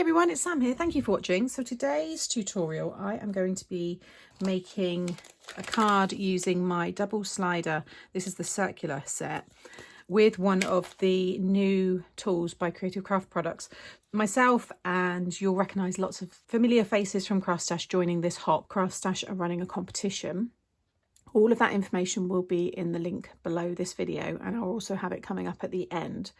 everyone, it's Sam here. Thank you for watching. So today's tutorial, I am going to be making a card using my double slider. This is the circular set with one of the new tools by Creative Craft Products. Myself, and you'll recognise lots of familiar faces from Craft Stash joining this hop. Craft Stash are running a competition. All of that information will be in the link below this video, and I'll also have it coming up at the end.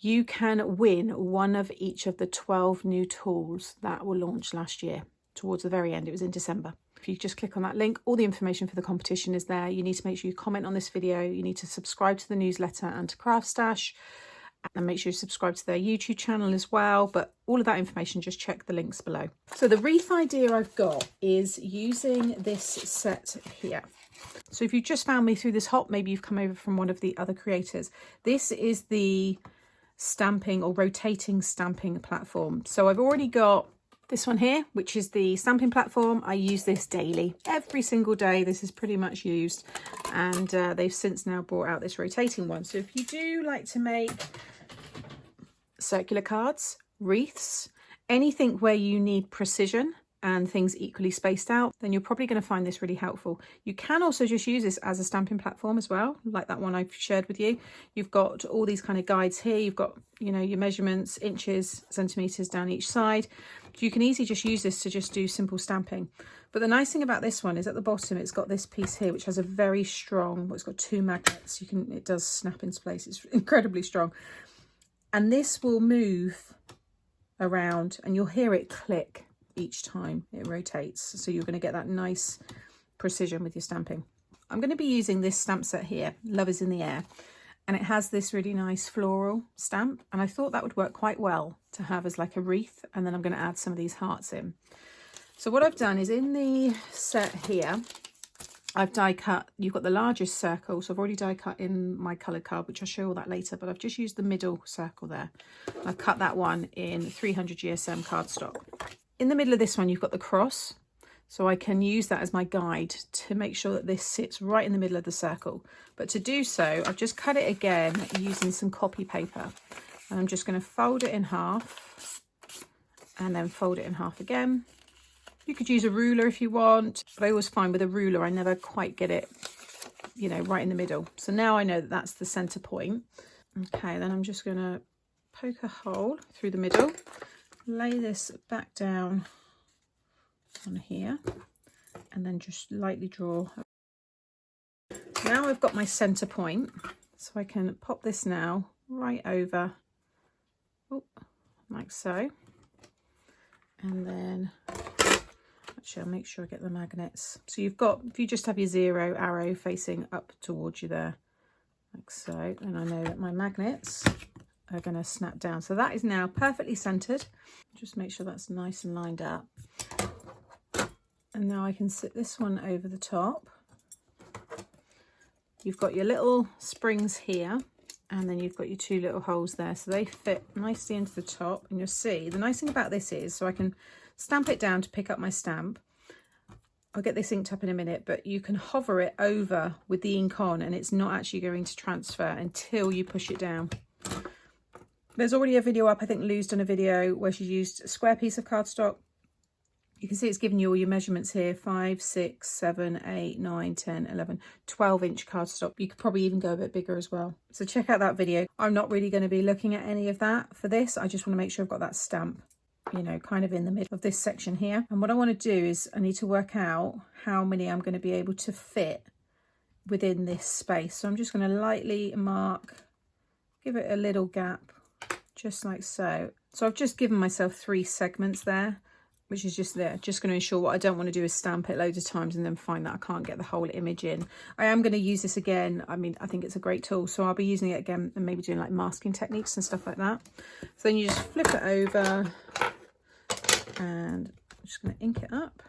You can win one of each of the 12 new tools that were launched last year. Towards the very end, it was in December. If you just click on that link, all the information for the competition is there. You need to make sure you comment on this video. You need to subscribe to the newsletter and to Craft Stash, and make sure you subscribe to their YouTube channel as well. But all of that information, just check the links below. So the wreath idea I've got is using this set here. So if you just found me through this hop, maybe you've come over from one of the other creators. This is the stamping or rotating stamping platform. So I've already got this one here, which is the stamping platform. I use this daily, every single day. This is pretty much used, and they've since now brought out this rotating one. So if you do like to make circular cards, wreaths, anything where you need precision and things equally spaced out, then you're probably going to find this really helpful. You can also just use this as a stamping platform as well, like that one I've shared with you. You've got all these kind of guides here. You've got, you know, your measurements, inches, centimeters down each side. You can easily just use this to just do simple stamping. But the nice thing about this one is at the bottom, it's got this piece here, which has a very strong, well, it's got two magnets. It does snap into place. It's incredibly strong. And this will move around and you'll hear it click each time it rotates, so you're going to get that nice precision with your stamping. I'm going to be using this stamp set here, Love is in the Air, and it has this really nice floral stamp, and I thought that would work quite well to have as like a wreath, and then I'm going to add some of these hearts in. So what I've done is in the set here, I've die cut, you've got the largest circle, so I've already die cut in my coloured card, which I'll show all that later, but I've just used the middle circle there. I've cut that one in 300 GSM cardstock. In the middle of this one, you've got the cross, so I can use that as my guide to make sure that this sits right in the middle of the circle. But to do so, I've just cut it again using some copy paper. And I'm just going to fold it in half and then fold it in half again. You could use a ruler if you want, but I always find with a ruler, I never quite get it, you know, right in the middle. So now I know that that's the center point. Okay, then I'm just going to poke a hole through the middle. Lay this back down on here and then just lightly draw. Now I've got my center point, so I can pop this now right over, like so, and then actually I'll make sure I get the magnets. So you've got, if you just have your zero arrow facing up towards you there, like so, and I know that my magnets are going to snap down. So that is now perfectly centered. Just make sure that's nice and lined up. And now I can sit this one over the top. You've got your little springs here, and then you've got your two little holes there, so they fit nicely into the top. And you'll see the nice thing about this is, so I can stamp it down to pick up my stamp. I'll get this inked up in a minute, but you can hover it over with the ink on, and it's not actually going to transfer until you push it down. There's already a video up, I think Lou's done a video where she's used a square piece of cardstock. You can see it's giving you all your measurements here, 5, 6, 7, 8, 9, 10, 11, 12 inch cardstock. You could probably even go a bit bigger as well. So check out that video. I'm not really going to be looking at any of that for this. I just want to make sure I've got that stamp, you know, kind of in the middle of this section here. And what I want to do is I need to work out how many I'm going to be able to fit within this space. So I'm just going to lightly mark, give it a little gap, just like so. So I've just given myself 3 segments there, which is just there. Just going to ensure what I don't want to do is stamp it loads of times and then find that I can't get the whole image in. I am going to use this again. I mean, I think it's a great tool, so I'll be using it again and maybe doing like masking techniques and stuff like that. So then you just flip it over and I'm just going to ink it up.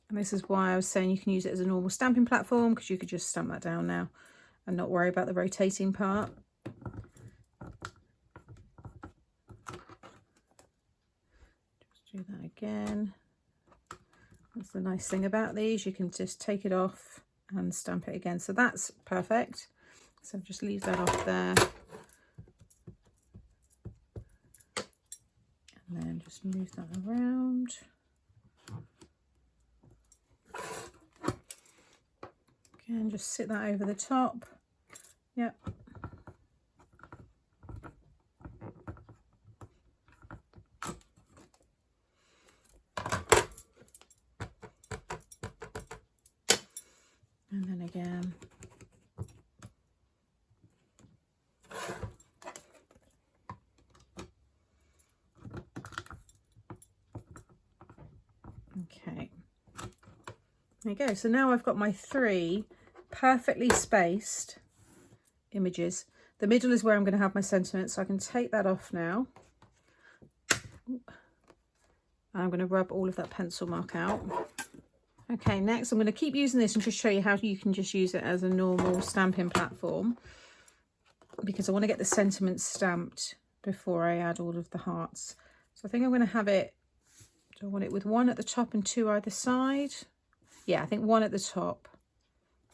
And this is why I was saying you can use it as a normal stamping platform, because you could just stamp that down now and not worry about the rotating part. Just do that again. That's the nice thing about these, you can just take it off and stamp it again. So that's perfect. So just leave that off there. just move that around. Again, just sit that over the top. Yep. And then again. Okay. There you go. So now I've got my 3 perfectly spaced images. The middle is where I'm going to have my sentiment, so I can take that off now. And I'm going to rub all of that pencil mark out. Okay, next I'm going to keep using this and just show you how you can just use it as a normal stamping platform, because I want to get the sentiment stamped before I add all of the hearts. So I think I'm going to have it, do I want it with 1 at the top and 2 either side? Yeah, I think 1 at the top,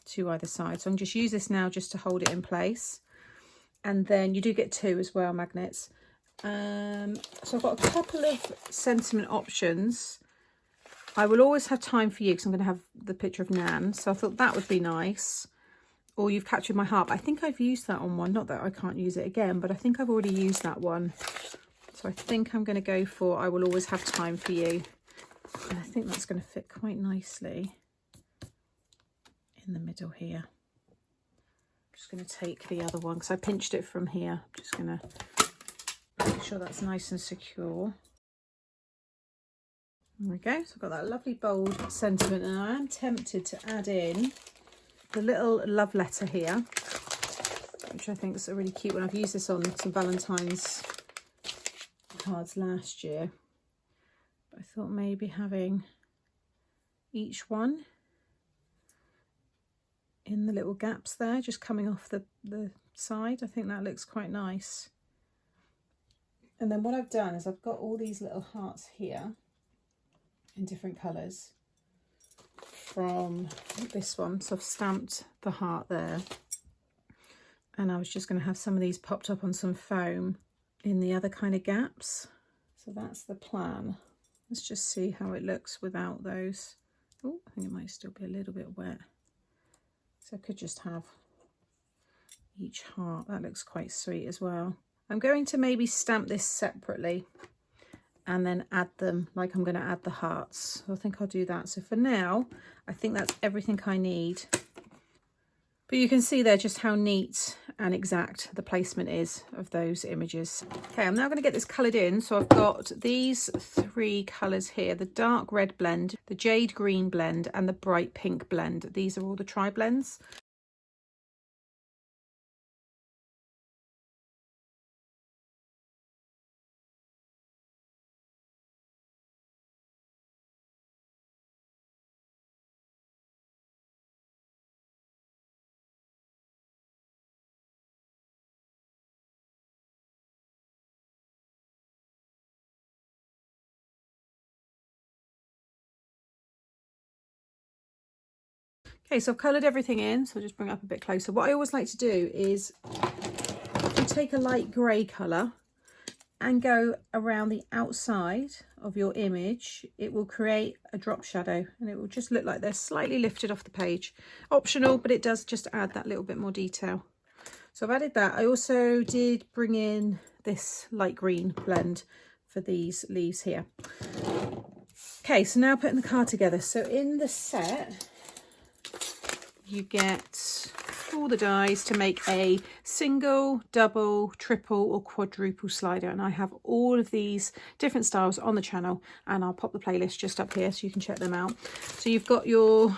2 either side. So I'm just use this now just to hold it in place. And then you do get 2 as well, magnets. So I've got a couple of sentiment options. I will always have time for you because I'm going to have the picture of Nan. So I thought that would be nice. Or you've captured my heart. I think I've used that on one. Not that I can't use it again, but I think I've already used that one. So I think I'm going to go for I will always have time for you. And I think that's going to fit quite nicely in the middle here. I'm just going to take the other one because I pinched it from here. I'm just going to make sure that's nice and secure. There we go. So I've got that lovely bold sentiment, and I am tempted to add in the little love letter here, which I think is a really cute one. I've used this on some Valentine's cards last year. But I thought maybe having each one in the little gaps there, just coming off the side, I think that looks quite nice. And then what I've done is I've got all these little hearts here in different colours from this one. So I've stamped the heart there. And I was just going to have some of these popped up on some foam in the other kind of gaps. So that's the plan. Let's just see how it looks without those. Oh, I think it might still be a little bit wet. So I could just have each heart. That looks quite sweet as well. I'm going to maybe stamp this separately and then add them like I'm going to add the hearts. So I think I'll do that. So for now, I think that's everything I need. But you can see there just how neat and exact the placement is of those images. Okay, I'm now going to get this coloured in. So I've got these 3 colours here, the dark red blend, the jade green blend, and the bright pink blend. These are all the tri-blends. Okay, so I've coloured everything in, so I'll just bring it up a bit closer. What I always like to do is you take a light grey colour and go around the outside of your image. It will create a drop shadow and it will just look like they're slightly lifted off the page. Optional, but it does just add that little bit more detail. So I've added that. I also did bring in this light green blend for these leaves here. Okay, so now putting the card together. So in the set, you get all the dies to make a single, double, triple or quadruple slider, and I have all of these different styles on the channel, and I'll pop the playlist just up here so you can check them out. So you've got your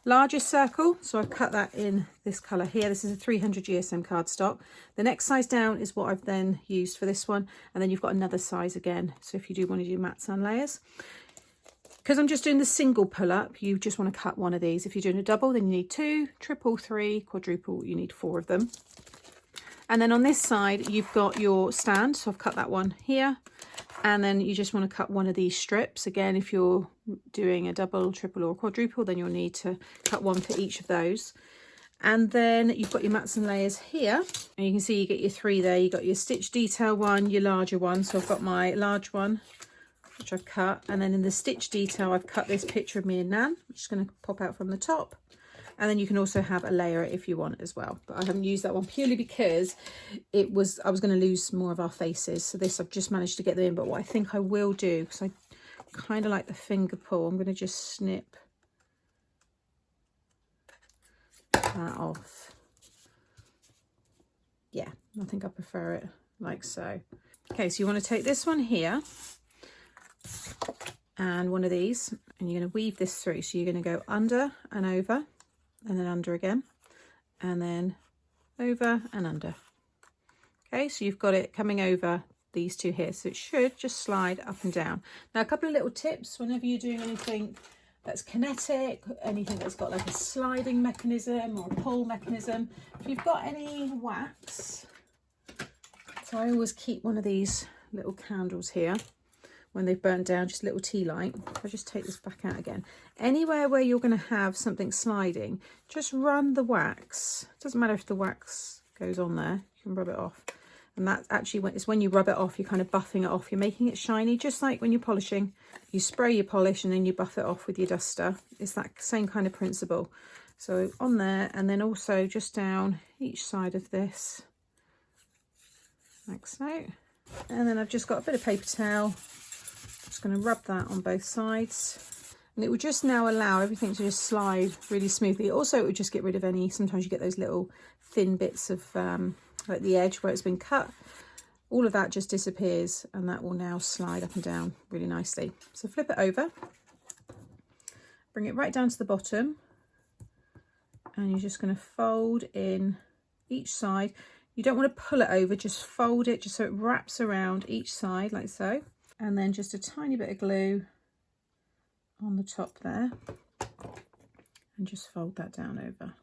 largest circle, so I've cut that in this colour here. This is a 300 GSM cardstock. The next size down is what I've then used for this one, and then you've got another size again, so if you do want to do matte sand layers. Because I'm just doing the single pull-up, you just want to cut one of these. If you're doing a double, then you need 2, triple, 3, quadruple, you need 4 of them. And then on this side, you've got your stand, so I've cut that one here. And then you just want to cut one of these strips. Again, if you're doing a double, triple or quadruple, then you'll need to cut one for each of those. And then you've got your mats and layers here, and you can see you get your 3 there. You got your stitch detail one, your larger one. So I've got my large one, which I've cut, and then in the stitch detail I've cut this picture of me and Nan, which is going to pop out from the top. And then you can also have a layer if you want as well, but I haven't used that one purely because I was going to lose more of our faces. So this I've just managed to get them in, but what I think I will do, because I kind of like the finger pull, I'm going to just snip that off. Yeah, I think I prefer it like so. Okay, so you want to take this one here and one of these, and you're going to weave this through. So you're going to go under and over, and then under again, and then over and under. Okay, so you've got it coming over these two here, so it should just slide up and down. Now, a couple of little tips whenever you're doing anything that's kinetic, anything that's got like a sliding mechanism or a pull mechanism, if you've got any wax, so I always keep one of these little candles here when they've burnt down, just a little tea light. I'll just take this back out again. Anywhere where you're going to have something sliding, just run the wax. It doesn't matter if the wax goes on there, you can rub it off. And that actually, it's when you rub it off, you're kind of buffing it off. You're making it shiny, just like when you're polishing. You spray your polish and then you buff it off with your duster. It's that same kind of principle. So on there, and then also just down each side of this, like so. And then I've just got a bit of paper towel. Just going to rub that on both sides, and it will just now allow everything to just slide really smoothly. Also, it would just get rid of any, sometimes you get those little thin bits of like the edge where it's been cut. All of that just disappears, and that will now slide up and down really nicely. So flip it over, bring it right down to the bottom, and you're just going to fold in each side. You don't want to pull it over, just fold it just so it wraps around each side like so. And then just a tiny bit of glue on the top there, and just fold that down over.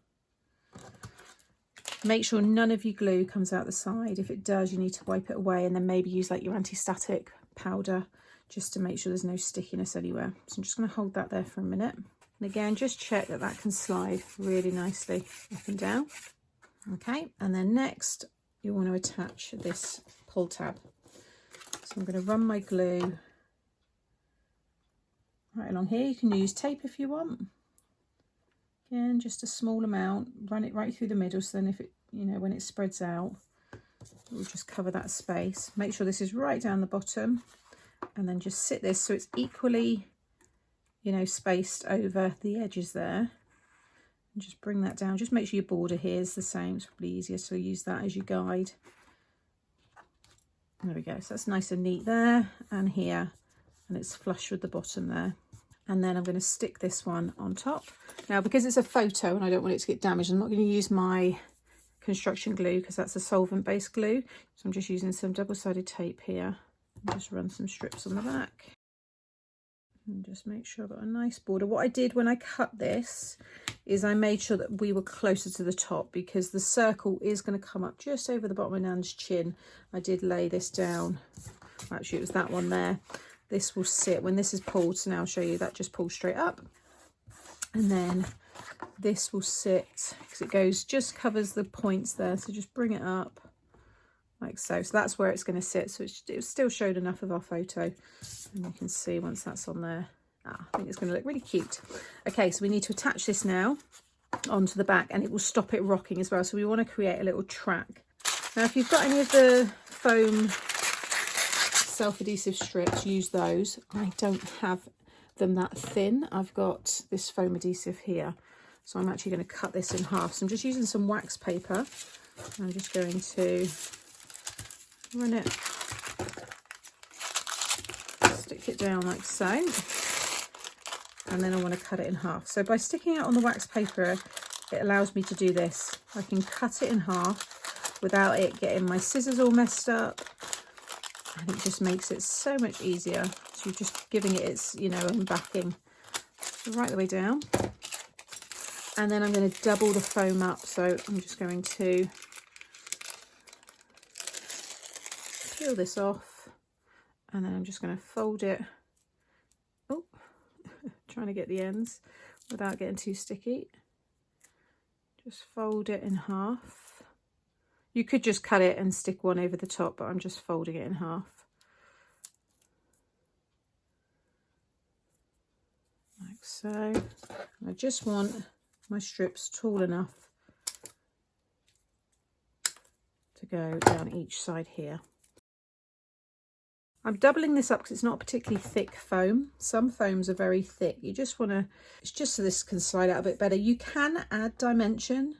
Make sure none of your glue comes out the side. If it does, you need to wipe it away, and then maybe use like your anti-static powder just to make sure there's no stickiness anywhere. So I'm just going to hold that there for a minute. And again, just check that that can slide really nicely up and down. Okay, and then next you want to attach this pull tab. So I'm going to run my glue right along here. You can use tape if you want. Again, just a small amount. Run it right through the middle, so then if it, you know, when it spreads out, it will just cover that space. Make sure this is right down the bottom, and then just sit this so it's equally, you know, spaced over the edges there. And just bring that down. Just make sure your border here is the same. It's probably easier to use that as your guide. There we go, so that's nice and neat there and here, and it's flush with the bottom there. And then I'm going to stick this one on top. Now, because it's a photo and I don't want it to get damaged, I'm not going to use my construction glue because that's a solvent-based glue. So I'm just using some double-sided tape here. And just run some strips on the back. And just make sure I've got a nice border. What I did when I cut this is I made sure that we were closer to the top, because the circle is going to come up just over the bottom of Nan's chin. I did lay this down. Actually, it was that one there. This will sit, when this is pulled, so now I'll show you, that just pulls straight up. And then this will sit, because it goes, just covers the points there. So just bring it up like so. So that's where it's going to sit. So it still showed enough of our photo. And you can see once that's on there, I think it's going to look really cute. Okay, so we need to attach this now onto the back, and it will stop it rocking as well. So we want to create a little track. Now, if you've got any of the foam self-adhesive strips, use those. I don't have them that thin. I've got this foam adhesive here. So I'm actually going to cut this in half. So I'm just using some wax paper. I'm just going to run it, stick it down like so, and then I want to cut it in half. So by sticking it on the wax paper, it allows me to do this. I can cut it in half without it getting my scissors all messed up, and it just makes it so much easier. So you're just giving it its, you know, backing. So right the way down, and then I'm going to double the foam up. So I'm just going to peel this off, and then I'm just going to fold it. Oh, trying to get the ends without getting too sticky. Just fold it in half. You could just cut it and stick one over the top, but I'm just folding it in half. Like so. I just want my strips tall enough to go down each side here. I'm doubling this up because it's not particularly thick foam. Some foams are very thick. You just want to, it's just so this can slide out a bit better. You can add dimension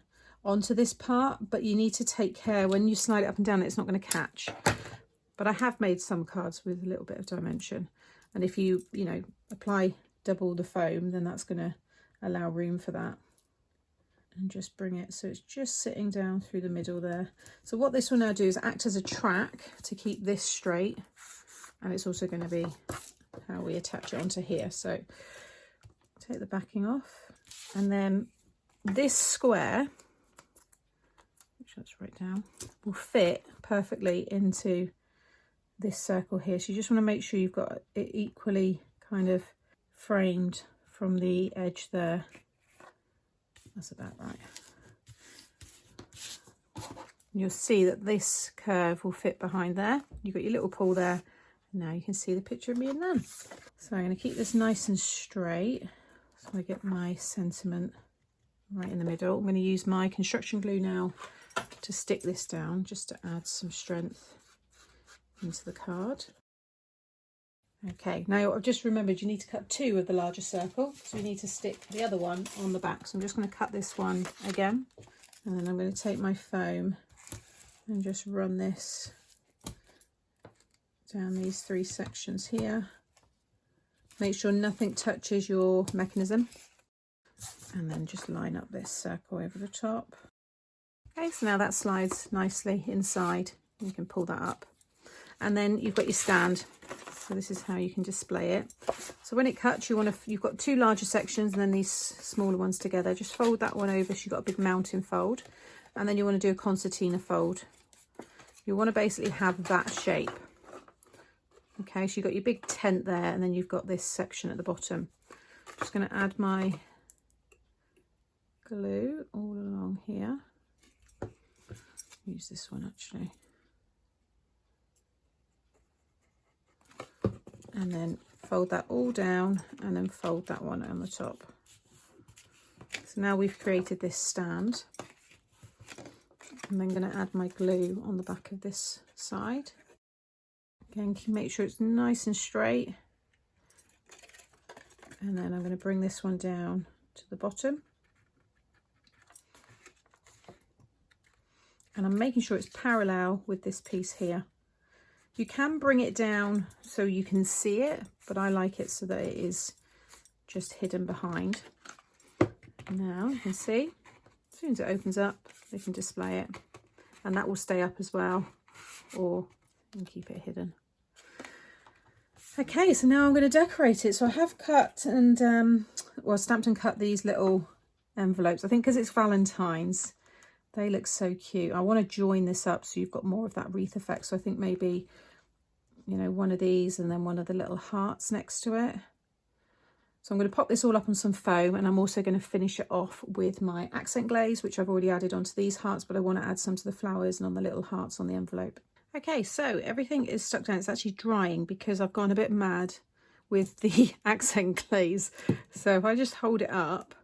onto this part, but you need to take care when you slide it up and down, it's not going to catch. But I have made some cards with a little bit of dimension. And if you know, apply double the foam, then that's going to allow room for that. And just bring it so it's just sitting down through the middle there. So what this will now do is act as a track to keep this straight. And it's also going to be how we attach it onto here. So take the backing off, and then this square, which that's right down, will fit perfectly into this circle here. So you just want to make sure you've got it equally kind of framed from the edge there. That's about right. And you'll see that this curve will fit behind there. You've got your little pull there. Now you can see the picture of me and them. So I'm going to keep this nice and straight so I get my sentiment right in the middle. I'm going to use my construction glue now to stick this down, just to add some strength into the card. Okay, now I've just remembered you need to cut 2 of the larger circle, so you need to stick the other one on the back. So I'm just going to cut this one again, and then I'm going to take my foam and just run this down these 3 sections here. Make sure nothing touches your mechanism, and then just line up this circle over the top. Okay, so now that slides nicely inside. You can pull that up, and then you've got your stand. So this is how you can display it. So when it cuts, you've got 2 larger sections and then these smaller ones together. Just fold that one over so you've got a big mountain fold, and then you want to do a concertina fold. You want to basically have that shape. Okay, so you've got your big tent there, and then you've got this section at the bottom. Just going to add my glue all along here. Use this one actually. And then fold that all down, and then fold that one on the top. So now we've created this stand. I'm then going to add my glue on the back of this side. Again, make sure it's nice and straight. And then I'm going to bring this one down to the bottom. And I'm making sure it's parallel with this piece here. You can bring it down so you can see it, but I like it so that it is just hidden behind. Now you can see, as soon as it opens up, we can display it, and that will stay up as well, or you can keep it hidden. Okay, so now I'm going to decorate it. So I have cut and, stamped and cut these little envelopes. I think because it's Valentine's, they look so cute. I want to join this up so you've got more of that wreath effect. So I think maybe, you know, one of these and then one of the little hearts next to it. So I'm going to pop this all up on some foam, and I'm also going to finish it off with my accent glaze, which I've already added onto these hearts, but I want to add some to the flowers and on the little hearts on the envelope. Okay, so everything is stuck down. It's actually drying because I've gone a bit mad with the accent glaze. So if I just hold it up,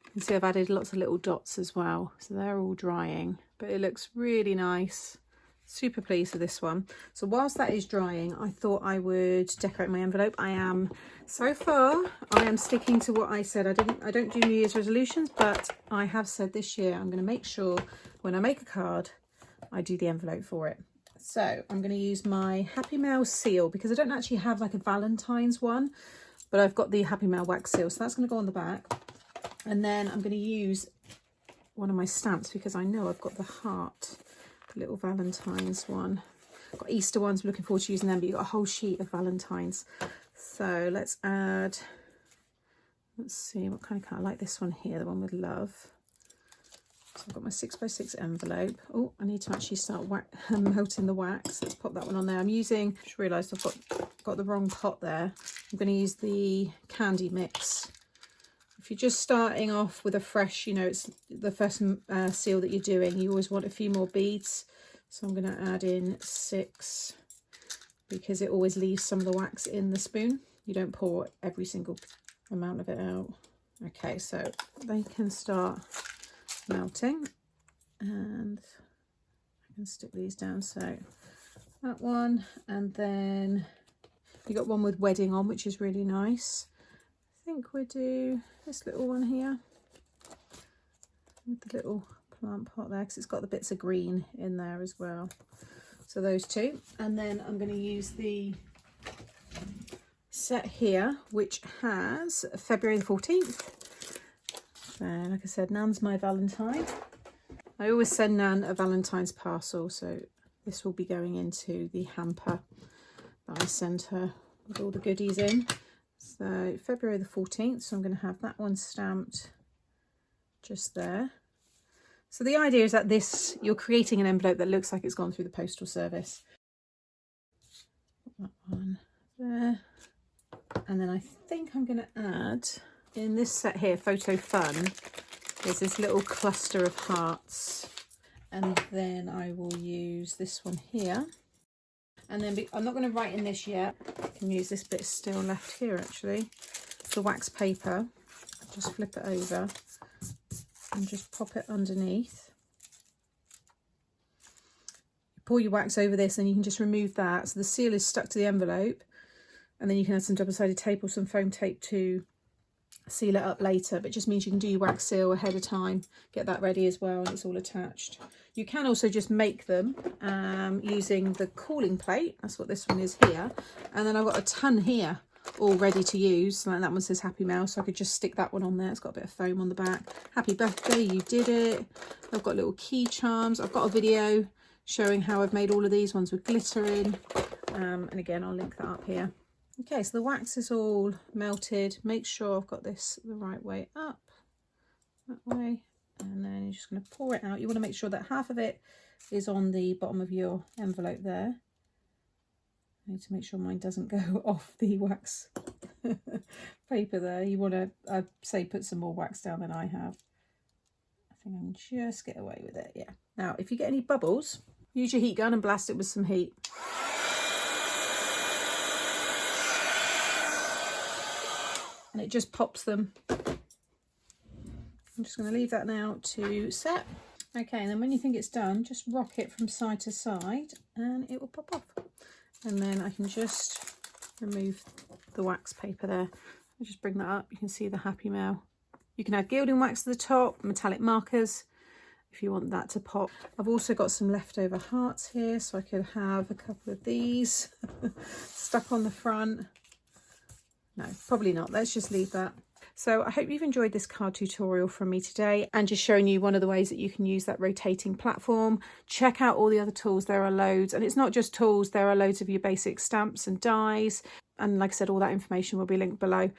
you can see I've added lots of little dots as well. So they're all drying, but it looks really nice. Super pleased with this one. So whilst that is drying, I thought I would decorate my envelope. So far, I am sticking to what I said. I don't do New Year's resolutions, but I have said this year I'm going to make sure when I make a card, I do the envelope for it. So I'm going to use my Happy Mail seal because I don't actually have like a Valentine's one, but I've got the Happy Mail wax seal. So that's going to go on the back. And then I'm going to use one of my stamps because I know I've got the heart, the little Valentine's one. I've got Easter ones, I'm looking forward to using them, but you've got a whole sheet of Valentine's. So let's add, let's see what kind of card. I like this one here, the one with love. So I've got my 6x6 envelope. Oh, I need to actually start melting the wax. Let's pop that one on there. I'm using, just realised I've got the wrong pot there. I'm going to use the candy mix. If you're just starting off with a fresh, you know, it's the first seal that you're doing, you always want a few more beads. So I'm going to add in 6 because it always leaves some of the wax in the spoon. You don't pour every single amount of it out. Okay, so they can start melting, and I can stick these down. So that one, and then you got one with wedding on, which is really nice. I think we'll do this little one here with the little plant pot there, because it's got the bits of green in there as well. So those two, and then I'm going to use the set here, which has February the 14th. So like I said, Nan's my Valentine. I always send Nan a Valentine's parcel, so this will be going into the hamper that I send her with all the goodies in. So February the 14th, so I'm going to have that one stamped just there. So the idea is that this, you're creating an envelope that looks like it's gone through the postal service. Put that one there. And then I think I'm going to add, in this set here, Photo Fun, there's this little cluster of hearts. And then I will use this one here. And then I'm not going to write in this yet. I can use this bit still left here actually. The wax paper. Just flip it over and just pop it underneath. You pour your wax over this and you can just remove that. So the seal is stuck to the envelope. And then you can add some double-sided tape or some foam tape to seal it up later. But it just means you can do your wax seal ahead of time. Get that ready as well, and it's all attached. You can also just make them using the cooling plate. That's what this one is here. And then I've got a ton here all ready to use. Like that one says Happy Mouse, so I could just stick that one on there. It's got a bit of foam on the back. Happy birthday, you did it. I've got little key charms. I've got a video showing how I've made all of these ones with glitter in. And again, I'll link that up here. Okay, so the wax is all melted. Make sure I've got this the right way up, that way. And then you're just going to pour it out. You want to make sure that half of it is on the bottom of your envelope there. I need to make sure mine doesn't go off the wax paper there. You want to, I'd say, put some more wax down than I have. I think I can just get away with it, yeah. Now, if you get any bubbles, use your heat gun and blast it with some heat. And it just pops them. I'm just going to leave that now to set. Okay, and then when you think it's done, just rock it from side to side and it will pop off. And then I can just remove the wax paper there. I'll just bring that up. You can see the Happy Mail. You can add gilding wax to the top, metallic markers if you want that to pop. I've also got some leftover hearts here, so I could have a couple of these stuck on the front. No, probably not. Let's just leave that. So I hope you've enjoyed this card tutorial from me today and just showing you one of the ways that you can use that rotating platform. Check out all the other tools. There are loads, and it's not just tools. There are loads of your basic stamps and dies. And like I said, all that information will be linked below.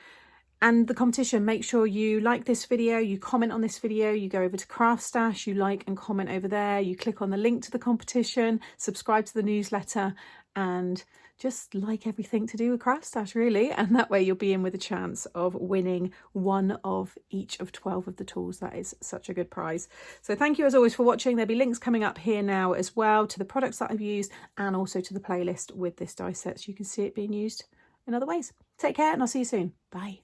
And the competition, make sure you like this video, you comment on this video, you go over to Craft Stash, you like and comment over there, you click on the link to the competition, subscribe to the newsletter, and just like everything to do with Craft Stash, really. And that way you'll be in with a chance of winning one of each of 12 of the tools. That is such a good prize. So thank you as always for watching. There'll be links coming up here now as well to the products that I've used and also to the playlist with this die set, so you can see it being used in other ways. Take care and I'll see you soon. Bye.